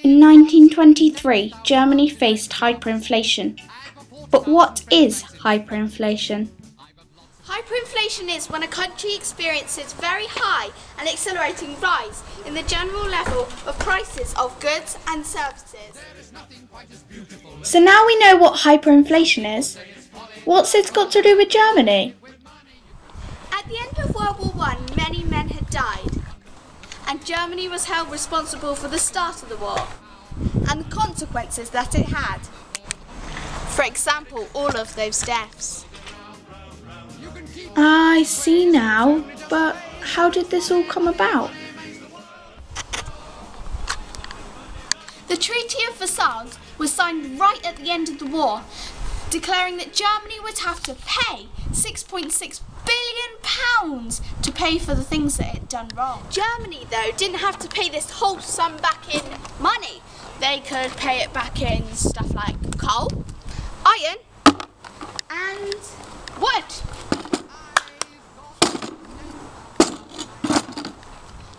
In 1923, Germany faced hyperinflation. But what is hyperinflation? Hyperinflation is when a country experiences very high and accelerating rise in the general level of prices of goods and services. So now we know what hyperinflation is. What's it got to do with Germany? At the end of World War I, many men had died, and Germany was held responsible for the start of the war and the consequences that it had. For example, all of those deaths. I see now, but how did this all come about? The Treaty of Versailles was signed right at the end of the war, declaring that Germany would have to pay £6.6 billion to pay for the things that it had done wrong. Germany, though, didn't have to pay this whole sum back in money. They could pay it back in stuff like coal, iron, and wood.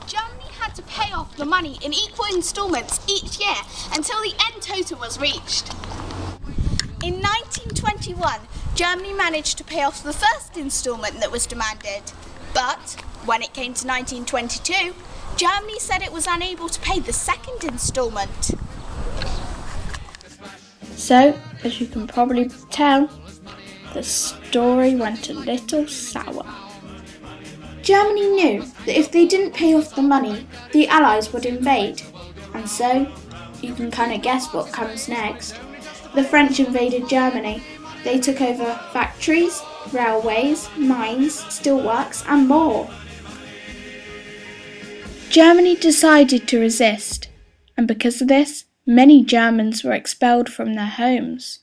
Germany had to pay off the money in equal instalments each year until the end total was reached. In 1921, Germany managed to pay off the first instalment that was demanded, but when it came to 1922, Germany said it was unable to pay the second instalment. So, as you can probably tell, the story went a little sour. Germany knew that if they didn't pay off the money, the Allies would invade, and so, you can kind of guess what comes next. The French invaded Germany. They took over factories, railways, mines, steelworks and more. Germany decided to resist, and because of this, many Germans were expelled from their homes.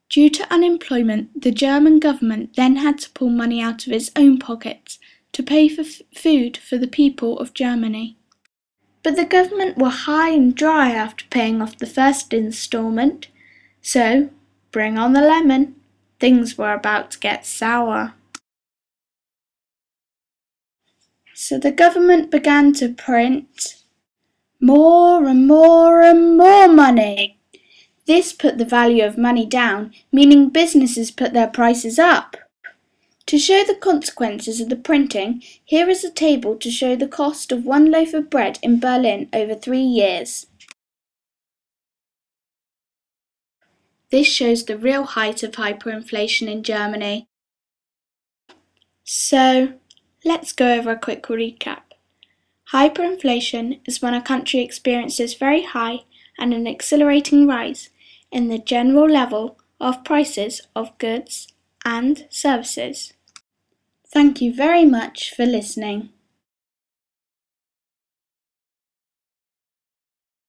Due to unemployment, the German government then had to pull money out of its own pockets to pay for food for the people of Germany. But the government were high and dry after paying off the first instalment, so bring on the lemon, things were about to get sour. So the government began to print more and more and more money. This put the value of money down, meaning businesses put their prices up. To show the consequences of the printing, here is a table to show the cost of one loaf of bread in Berlin over 3 years. This shows the real height of hyperinflation in Germany. So, let's go over a quick recap. Hyperinflation is when a country experiences very high and an accelerating rise in the general level of prices of goods and services. Thank you very much for listening.